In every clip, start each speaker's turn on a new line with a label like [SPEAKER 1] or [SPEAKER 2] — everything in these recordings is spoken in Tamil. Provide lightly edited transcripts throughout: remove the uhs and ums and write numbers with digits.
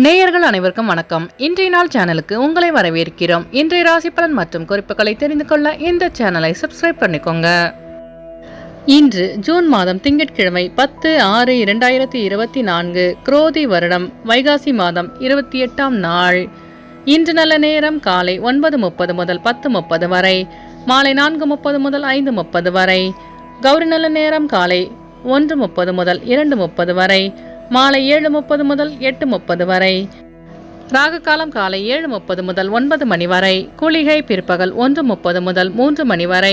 [SPEAKER 1] நேயர்கள் அனைவருக்கும் வணக்கம். இன்றைய நாள் சேனலுக்கு உங்களை வரவேற்கிறோம். இன்றைய ராசி பலன் மற்றும் குறிப்புகளை தெரிந்து கொள்ள இந்த சேனலை சப்ஸ்கிரைப் பண்ணிக்கோங்க. இன்று ஜூன் மாதம் திங்கட்கிழமை 10/6/2024 குரோதி வருடம் வைகாசி மாதம் 28ஆம் நாள். இன்று நல்ல நேரம் காலை 9:30 முதல் 10:30 வரை, மாலை 4:30 முதல் 5:30 வரை. கௌரி நல்ல நேரம் காலை 1:30 முதல் 2:30 வரை, மாலை 7:30 முதல் 8:30 வரை. ராகு காலம் காலை 7:30 முதல் 9 மணி வரை. குளிகை பிற்பகல் 1:30 முதல் 3 மணி வரை.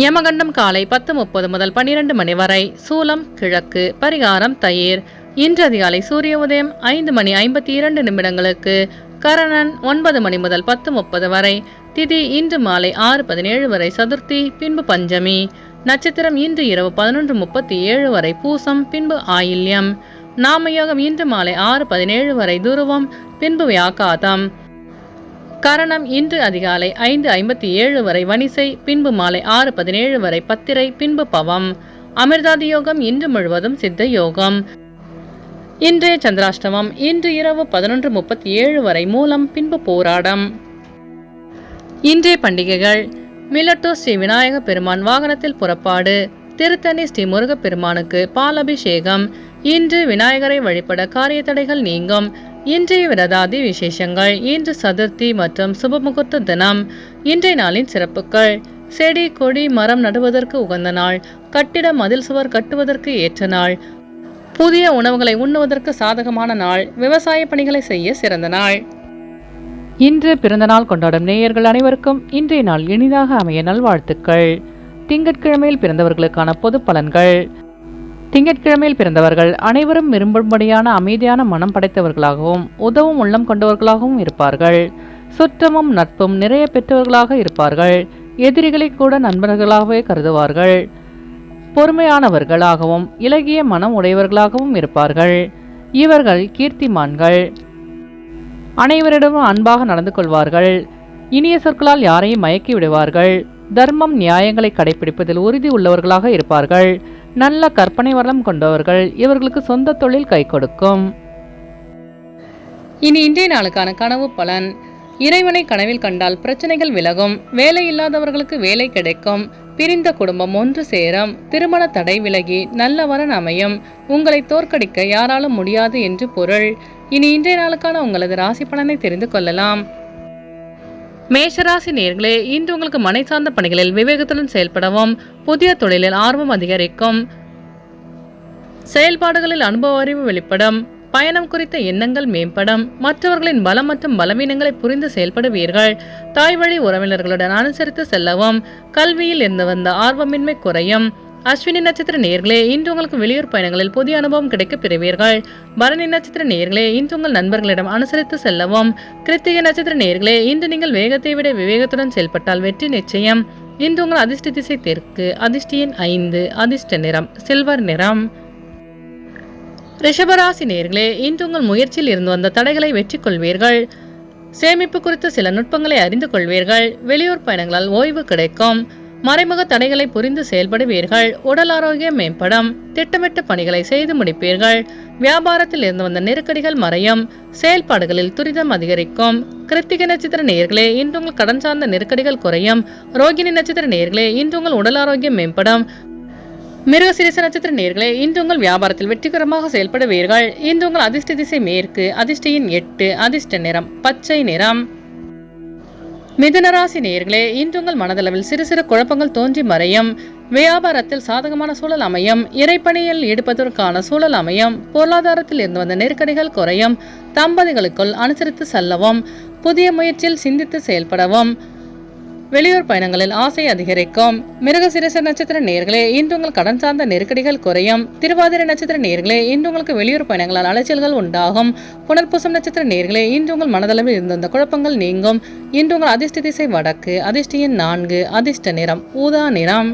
[SPEAKER 1] யமகண்டம் காலை 10:30 முதல் 12 மணி வரை. சூலம் கிழக்கு. பரிகாரம் தயிர். இன்று அதிகாலை சூரிய உதயம் 5:52 கரணன் 9 மணி முதல் 10:30 வரை. திதி இன்று மாலை 6:17 வரை. சதுர்த்தி பின்பு பஞ்சமி. நட்சத்திரம் இன்று இரவு 11:37 வரை பூசம் பின்பு ஆயில்யம். நாமயோகம் இன்று மாலை 6:17 வரை துருவம் பின்பு வியாகாதம். கரணம் இன்று அதிகாலை 5:57 வரை வனிசை பின்பு மாலை 6:17 வரை பத்திரை பின்பு பவம். அமிர்தாதி யோகம் இன்று முழுவதும் சித்த யோகம். இன்றைய சந்திராஷ்டமம் இன்று இரவு 11:37 வரை மூலம் பின்பு போராடம். இன்றைய பண்டிகைகள்: மிலட்டூர் ஸ்ரீ விநாயக பெருமான் வாகனத்தில் புறப்பாடு. திருத்தணி ஸ்ரீ முருகப் பெருமானுக்கு பால் அபிஷேகம். இன்று விநாயகரை வழிபட காரிய தடைகள் நீங்கும். இன்றைய விரதாதி விசேஷங்கள்: இன்று சதுர்த்தி மற்றும் சுபமுகூர்த்த தினம். இன்றைய நாளின் சிறப்புகள்: செடி கொடி மரம் நடுவதற்கு உகந்த நாள். கட்டிட மதில் சுவர் கட்டுவதற்கு ஏற்ற நாள். புதிய உணவுகளை உண்ணுவதற்கு சாதகமான நாள். விவசாய பணிகளை செய்ய சிறந்த நாள். இன்று பிறந்தநாள் கொண்டாடும் நேயர்கள் அனைவருக்கும் இன்றைய நாள் இனிதாக அமைய நல்வாழ்த்துக்கள். திங்கட்கிழமையில் பிறந்தவர்களுக்கான பொது பலன்கள்: திங்கட்கிழமையில் பிறந்தவர்கள் அனைவரும் விரும்பும்படியான அமைதியான மனம் படைத்தவர்களாகவும் உதவும் உள்ளம் கொண்டவர்களாகவும் இருப்பார்கள். சுற்றமும் நட்பும் நிறைய பெற்றவர்களாக இருப்பார்கள். எதிரிகளை கூட நண்பர்களாகவே கருதுவார்கள். பொறுமையானவர்களாகவும் இலகிய மனம் உடையவர்களாகவும் இருப்பார்கள். இவர்கள் கீர்த்திமான்கள். அனைவரிடமும் அன்பாக நடந்து கொள்வார்கள். இனிய சொற்களால் யாரையும் மயக்கி விடுவார்கள். தர்மம் நியாயங்களை கடைபிடிப்பதில் உறுதி உள்ளவர்களாக இருப்பார்கள். நல்ல கற்பனை வளம் கொண்டவர்கள். இவர்களுக்கு சொந்த தொழில் கை கொடுக்கும். இனி இன்றைய நாளுக்கான கனவு பலன்: இறைவனை கனவில் கண்டால் பிரச்சனைகள் விலகும். வேலை இல்லாதவர்களுக்கு வேலை கிடைக்கும். பிரிந்த குடும்பம் ஒன்று சேரும். திருமண தடை விலகி நல்ல வரன் அமையும். உங்களை தோற்கடிக்க யாராலும் முடியாது என்று பொருள். இனி இன்றைய நாளுக்கான உங்களது ராசி பலனை தெரிந்து கொள்ளலாம். மேஷராசி நேயர்களே, இன்று உங்களுக்கு மனை சார்ந்த பணிகளில் விவேகத்துடன் செயல்படவும், புதிய தொழிலில் ஆர்வம் அதிகரிக்கும். செயல்பாடுகளில் அனுபவ அறிவு வெளிப்படும். பயணம் குறித்த எண்ணங்கள் மேம்படும். மற்றவர்களின் பலம் மற்றும் பலவீனங்களை புரிந்து செயல்படுவீர்கள். தாய் வழி உறவினர்களுடன் அனுசரித்து செல்லவும். கல்வியில் இருந்து வந்த ஆர்வமின்மை குறையும். அஸ்வினி நட்சத்திர நேயர்களே, இன்று உங்களுக்கு வெளியூர் பயணங்களில் புதிய அனுபவம் கிடைக்க பெறுவீர்கள். பரணி நட்சத்திர நேயர்களே, இன்று உங்கள் நண்பர்களிடம் அனுசரித்து செல்லவும். கிருத்திகை நட்சத்திர நேயர்களே, இன்று நீங்கள் வேகத்தை விட விவேகத்துடன் செயல்பட்டால் வெற்றி நிச்சயம். இன்று உங்கள் அதிர்ஷ்ட திசை தெற்கு. அதிர்ஷ்ட எண் 5. அதிர்ஷ்ட நிறம் சில்வர் நிறம். ரிஷபராசி நேயர்களே, இன்று உங்கள் முயற்சியில் இருந்து வந்த தடைகளை வெற்றி கொள்வீர்கள். சேமிப்பு குறித்த சில நுட்பங்களை அறிந்து கொள்வீர்கள். வெளியூர் பயணங்களால் ஓய்வு கிடைக்கும். மறைமுக தடைகளை புரிந்து செயல்படுவீர்கள். உடல் ஆரோக்கியம் மேம்படும். திட்டமிட்ட பணிகளை செய்து முடிப்பீர்கள். வியாபாரத்தில் இருந்து வந்த நெருக்கடிகள் மறையும். செயல்பாடுகளில் துரிதம் அதிகரிக்கும். கிருத்திகை நட்சத்திர நேயர்களே, இன்று உங்கள் கடன் சார்ந்த நெருக்கடிகள் குறையும். ரோகிணி நட்சத்திர நேயர்களே, இன்று உங்கள் உடல் ஆரோக்கியம் மேம்படும். மிருகசீரிஷ நட்சத்திர நேயர்களே, இன்று உங்கள் வியாபாரத்தில் வெற்றிகரமாக செயல்படுவீர்கள். இன்று உங்கள் அதிர்ஷ்ட திசை மேற்கு. அதிர்ஷ்ட எண் 8. அதிர்ஷ்ட நிறம் பச்சை நிறம். மிதுனராசி நேயர்களே, இன்று உங்கள் மனதளவில் சிறு சிறு குழப்பங்கள் தோன்றி மறையும். வியாபாரத்தில் சாதகமான சூழல் அமையும். இறைப்பணியில் ஈடுபடுவதற்கான சூழல் அமையும். பொருளாதாரத்தில் இருந்து வந்த நெருக்கடிகள் குறையும். தம்பதிகளுக்குள் அனுசரித்து செல்லவும். புதிய முயற்சியில் சிந்தித்து செயல்படவும். வெளியூர் பயணங்களில் ஆசை அதிகரிக்கும். மிருகசீரிஷ நட்சத்திர நேயர்களே, இன்று உங்கள் கடன் சார்ந்த நெருக்கடிகள் குறையும். திருவாதிரை நட்சத்திர நேயர்களே, இன்று உங்களுக்கு வெளியூர் பயணங்களால் அலைச்சல்கள் உண்டாகும். புனர்பூசம் நட்சத்திர நேயர்களே, இன்று உங்கள் மனதளவில் இருந்த குழப்பங்கள் நீங்கும். இன்று உங்கள் அதிர்ஷ்ட திசை வடக்கு. அதிர்ஷ்ட எண் 4. அதிர்ஷ்ட நிறம் ஊதா நிறம்.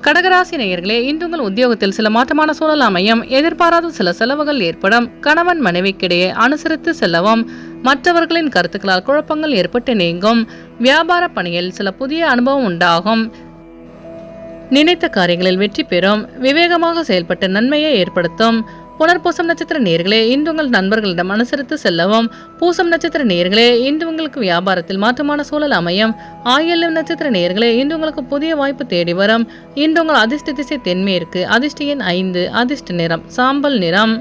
[SPEAKER 1] கடகராசி நேயர்களே, இன்று உங்கள் உத்தியோகத்தில் சில மாற்றமான சூழல் அமையும். எதிர்பாராத சில செலவுகள் ஏற்படும். கணவன் மனைவிக்கிடையே அனுசரித்து செல்லவும். மற்றவர்களின் கருத்துக்களால் குழப்பங்கள் ஏற்பட்டு நீங்கும். வியாபார பணியில் சில புதிய அனுபவம் உண்டாகும். நினைத்த காரியங்களில் வெற்றி பெறும். விவேகமாக செயல்பட்டு நன்மையை ஏற்படுத்தும். புனர்பூசம் நட்சத்திர நேயர்களே இன்று உங்கள் நண்பர்களிடம் அனுசரித்து செல்லவும். பூசம் நட்சத்திர நேயர்களே இன்று உங்களுக்கு வியாபாரத்தில் மாற்றமான சூழல் அமையும். ஆயில்யம் நட்சத்திர நேயர்களே இன்று உங்களுக்கு புதிய வாய்ப்பு தேடி வரும். இன்று உங்கள் அதிர்ஷ்ட திசை தென்மேற்கு. அதிர்ஷ்ட எண் 5. அதிர்ஷ்ட நிறம் சாம்பல் நிறம்.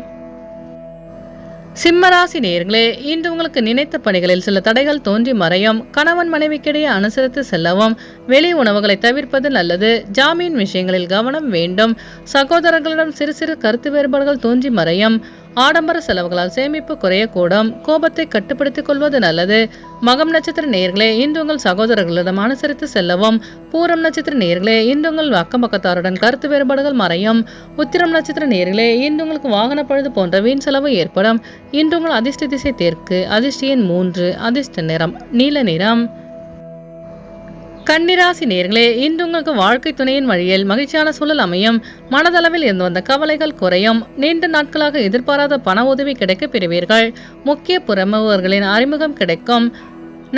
[SPEAKER 1] சிம்மராசி நேயர்களே இன்று உங்களுக்கு நினைத்த பணிகளில் சில தடைகள் தோன்றி மறையும். கணவன் மனைவிக்கிடையே அனுசரித்து செல்லவும். வெளி உணவுகளை தவிர்ப்பது நல்லது. ஜாமீன் விஷயங்களில் கவனம் வேண்டும். சகோதரர்களிடம் சிறு சிறு கருத்து வேறுபாடுகள் தோன்றி மறையும். ஆடம்பர செலவுகளால் சேமிப்பு குறையக்கூடும். கோபத்தை கட்டுப்படுத்திக் கொள்வது நல்லது. மகம் நட்சத்திர நேயர்களே இன்று உங்கள் சகோதரர்களிடம் அனுசரித்து செல்லவும். பூரம் நட்சத்திர நேயர்களே இன்று உங்கள் அக்கம் பக்கத்தாருடன் கருத்து வேறுபாடுகள் மறையும். உத்திரம் நட்சத்திர நேயர்களே இன்று உங்களுக்கு வாகன பழுது போன்ற வீண் செலவு ஏற்படும். இன்று உங்கள் அதிர்ஷ்ட திசை தெற்கு. அதிர்ஷ்ட எண் 3. அதிர்ஷ்ட நிறம் நீல நிறம். கன்னிராசி நேயர்களே இன்று உங்களுக்கு வாழ்க்கை துணையின் வழியில் மகிழ்ச்சியான சூழல் அமையும். மனதளவில் இருந்து வந்த கவலைகள் குறையும். நீண்ட நாட்களாக எதிர்பாராத பண உதவி கிடைக்க பெறுவீர்கள். முக்கிய பிரமுகர்களின் அறிமுகம் கிடைக்கும்.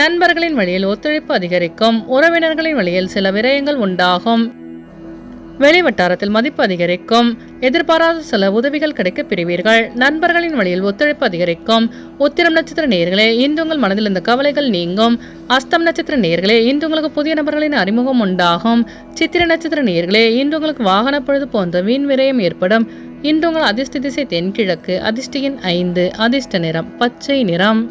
[SPEAKER 1] நண்பர்களின் வழியில் ஒத்துழைப்பு அதிகரிக்கும். உறவினர்களின் வழியில் சில விரயங்கள் உண்டாகும். வெளிவட்டாரத்தில் மதிப்பு அதிகரிக்கும். எதிர்பாராத சில உதவிகள் கிடைக்க பெறுவீர்கள். நண்பர்களின் வழியில் ஒத்துழைப்பு அதிகரிக்கும். உத்திரம் நட்சத்திர நேயர்களே இன்று உங்கள் மனதில் இந்த கவலைகள் நீங்கும். அஸ்தம் நட்சத்திர நேயர்களே இன்று உங்களுக்கு புதிய நபர்களின் அறிமுகம் உண்டாகும். சித்திரை நட்சத்திர நேயர்களே இன்று உங்களுக்கு வாகன பழுது போன்ற வீண் விரயம் ஏற்படும். இன்று உங்கள் அதிர்ஷ்ட திசை தென்கிழக்கு. அதிர்ஷ்ட எண் 5. அதிர்ஷ்ட நிறம் பச்சை நிறம்.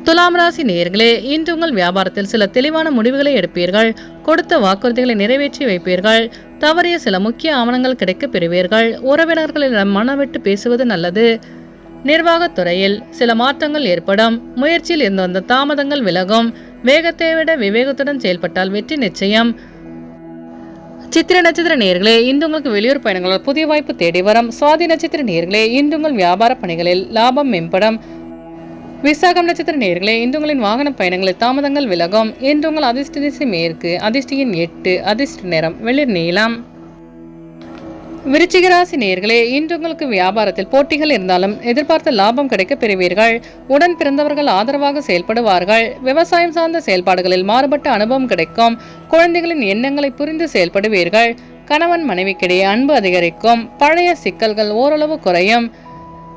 [SPEAKER 1] துலாம் ராசி நேயர்களே இன்று உங்கள் வியாபாரத்தில் சில தெளிவான முடிவுகளை எடுப்பீர்கள். கொடுத்த வாக்குறுதிகளை நிறைவேற்றி வைப்பீர்கள். தவறிய சில முக்கிய ஆவணங்கள் கிடைக்க பெறுவீர்கள். உறவினர்களிடம் மனவிட்டு பேசுவது நல்லது. நிர்வாகத்துறையில் சில மாற்றங்கள் ஏற்படும். முயற்சியில் இருந்து வந்த தாமதங்கள் விலகும். வேகத்தை விட விவேகத்துடன் செயல்பட்டால் வெற்றி நிச்சயம். சித்திரை நட்சத்திர நேயர்களே இன்று உங்களுக்கு வெளியூர் பயணங்களால் புதிய வாய்ப்பு தேடி வரும். சுவாதி நட்சத்திர நேயர்களே இன்று உங்கள் வியாபார பணிகளில் லாபம் மேம்படும். விசாகம் நட்சத்திர நேயர்களே இன்று உங்களின் வாகன பயணங்களில் தாமதங்கள் விலகும். இன்று உங்கள் அதிர்ஷ்ட திசை மேற்கு. அதிர்ஷ்ட எண் 8. அதிர்ஷ்ட நிறம் வெளிர் நீலம். விருச்சிக ராசி நேயர்களே இன்று உங்களுக்கு வியாபாரத்தில் போட்டிகள் இருந்தாலும் எதிர்பார்த்த லாபம் கிடைக்க பெறுவீர்கள். உடன் பிறந்தவர்கள் ஆதரவாக செயல்படுவார்கள். விவசாயம் சார்ந்த செயல்பாடுகளில் மாறுபட்ட அனுபவம் கிடைக்கும். குழந்தைகளின் எண்ணங்களை புரிந்து செயல்படுவீர்கள். கணவன் மனைவிக்கிடையே அன்பு அதிகரிக்கும். பழைய சிக்கல்கள் ஓரளவு குறையும்.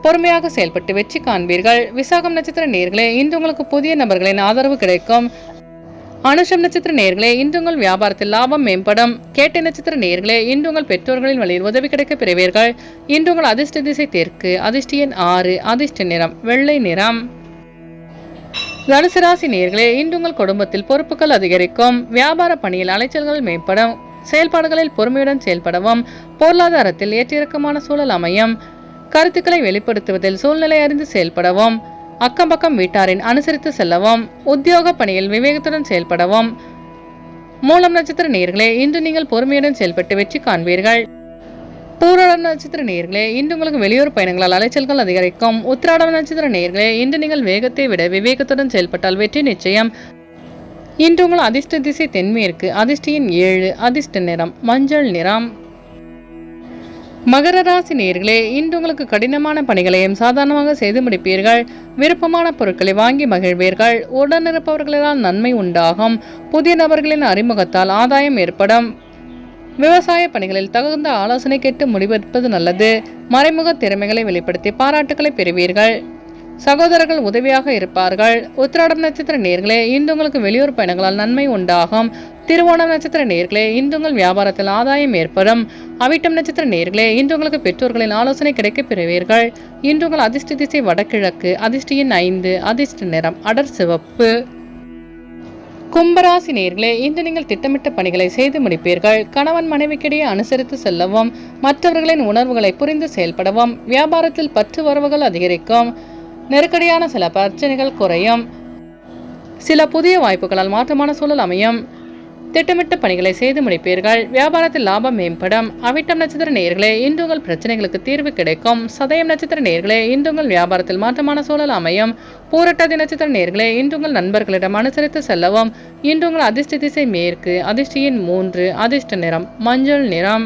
[SPEAKER 1] பொறுமையாக செயல்பட்டு வெற்றி காண்பீர்கள். விசாகம் நட்சத்திர நேயர்களே இன்று உங்களுக்கு புதிய நபர்களின் ஆதரவு கிடைக்கும். அனுஷம் நட்சத்திர நேயர்களே இன்று உங்கள் வியாபாரத்தில் லாபம் மேம்படும். கேட்டை நட்சத்திர நேயர்களே இன்று உங்கள் பெற்றோர்களின் வழியில் உதவி கிடைக்க பெறுவீர்கள். இன்று உங்கள் அதிர்ஷ்ட திசை தெற்கு. அதிர்ஷ்ட எண் 6. அதிர்ஷ்ட நிறம் வெள்ளை நிறம். தனுசு ராசி நேயர்களே இன்று உங்கள் குடும்பத்தில் பொறுப்புகள் அதிகரிக்கும். வியாபார பணியில் அலைச்சல்கள் மேம்படும். செயல்பாடுகளில் பொறுமையுடன் செயல்படவும். பொருளாதாரத்தில் ஏற்றிறக்கமான சூழல் அமையும். கருத்துக்களை வெளிப்படுத்துவதில் சூழ்நிலை அறிந்து செயல்படவும். அக்கம் பக்கம் வீட்டாரின் அனுசரித்து செல்லவும். உத்தியோக பணியில் விவேகத்துடன் செயல்படவும். மூலம் நட்சத்திர நேயர்களே இன்று நீங்கள் பொறுமையுடன் செயல்பட்டு வெற்றி காண்பீர்கள். பூராடம் நட்சத்திர நேயர்களே இன்று உங்களுக்கு வெளியூர் பயணங்களால் அலைச்சல்கள் அதிகரிக்கும். உத்திராடம் நட்சத்திர நேயர்களே இன்று நீங்கள் வேகத்தை விட விவேகத்துடன் செயல்பட்டால் வெற்றி நிச்சயம். இன்று உங்கள் அதிர்ஷ்ட திசை தென்மேற்கு. அதிர்ஷ்ட எண் 7. அதிர்ஷ்ட நிறம் மஞ்சள் நிறம். மகர ராசி நேயர்களே இன்று உங்களுக்கு கடினமான பணிகளையும் சாதாரணமாக செய்து முடிப்பீர்கள். விருப்பமான பொருட்களை வாங்கி மகிழ்வீர்கள். உடனிருப்பவர்களால் நன்மை உண்டாகும். புதிய நபர்களின் அறிமுகத்தால் ஆதாயம் ஏற்படும். விவசாய பணிகளில் தகுந்த ஆலோசனை கேட்டு முடிவெடுப்பது நல்லது. மறைமுக திறமைகளை வெளிப்படுத்தி பாராட்டுகளை பெறுவீர்கள். சகோதரர்கள் உதவியாக இருப்பார்கள். உத்திராடம் நட்சத்திர நேயர்களே இன்று உங்களுக்கு வெளியூர் பயணங்களால் நன்மை உண்டாகும். திருவோணம் நட்சத்திர நேயர்களே இன்று உங்கள் வியாபாரத்தில் ஆதாயம் ஏற்படும். அவிட்டம் நட்சத்திர நேயர்களே இன்று உங்களுக்கு பெற்றோர்களின் ஆலோசனை கிடைக்க பெறுவீர்கள். இன்று உங்கள் அதிர்ஷ்ட திசை வடகிழக்கு. அதிர்ஷ்ட எண் 5. அதிர்ஷ்ட நிறம் அடர் சிவப்பு. கும்பராசி நேயர்களே இன்று நீங்கள் திட்டமிட்ட பணிகளை செய்து முடிப்பீர்கள். கணவன் மனைவிக்கிடையே அனுசரித்து செல்லவும். மற்றவர்களின் உணர்வுகளை புரிந்து செயல்படவும். வியாபாரத்தில் பற்று வரவுகள் அதிகரிக்கும். நெருக்கடியான சில பிரச்சனைகள் குறையும். சில புதிய வாய்ப்புகளால் மாற்றமான சூழல் அமையும். திட்டமிட்ட பணிகளை செய்து முடிப்பீர்கள். வியாபாரத்தில் லாபம் மேம்படும். அவிட்டம் நட்சத்திர நேயர்களே இன்று உங்கள் பிரச்சனைகளுக்கு தீர்வு கிடைக்கும். சதயம் நட்சத்திர நேயர்களே இன்று உங்கள் வியாபாரத்தில் மாற்றமான சூழல் அமையும். பூரட்டாதி நட்சத்திர நேயர்களே இன்று உங்கள் நண்பர்களிடம் அனுசரித்து செல்லவும். இன்று உங்கள் அதிர்ஷ்ட திசை மேற்கு. அதிர்ஷ்ட எண் 3. அதிர்ஷ்ட நிறம் மஞ்சள் நிறம்.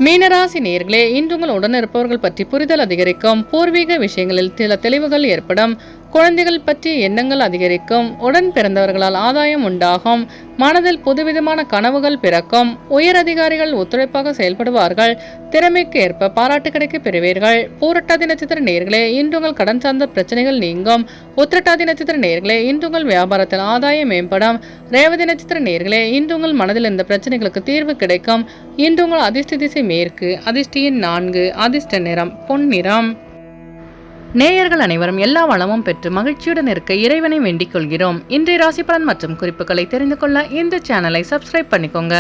[SPEAKER 1] மீனராசி நேயர்களே இன்று உங்கள் உடனிருப்பவர்கள் பற்றி புரிதல் அதிகரிக்கும். பூர்வீக விஷயங்களில் சில தெளிவுகள் ஏற்படும். குழந்தைகள் பற்றிய எண்ணங்கள் அதிகரிக்கும். உடன் பிறந்தவர்களால் ஆதாயம் உண்டாகும். மனதில் புதுவிதமான கனவுகள் பிறக்கும். உயர் அதிகாரிகள் ஒத்துழைப்பாக செயல்படுவார்கள். திறமைக்கு ஏற்ப பாராட்டு கிடைக்க பெறுவீர்கள். பூரட்டாதி நட்சத்திர நேயர்களே, இன்று உங்கள் கடன் சார்ந்த பிரச்சனைகள் நீங்கும். உத்திரட்டாதி நட்சத்திர நேயர்களே, இன்று உங்கள் வியாபாரத்தில் ஆதாயம் மேம்படும். ரேவதி நட்சத்திர நேயர்களே, இன்று உங்கள் மனதில் இருந்த பிரச்சனைகளுக்கு தீர்வு கிடைக்கும். இன்று உங்கள் அதிர்ஷ்ட திசை மேற்கு. அதிர்ஷ்ட எண் 4. அதிர்ஷ்ட நிறம் பொன்னிறம். நேயர்கள் அனைவரும் எல்லா வளமும் பெற்று மகிழ்ச்சியுடன் இருக்க இறைவனை வேண்டிக் கொள்கிறோம். இன்றைய ராசி பலன் மற்றும் குறிப்புகளை தெரிந்து கொள்ள இந்த சேனலை சப்ஸ்கிரைப் பண்ணிக்கோங்க.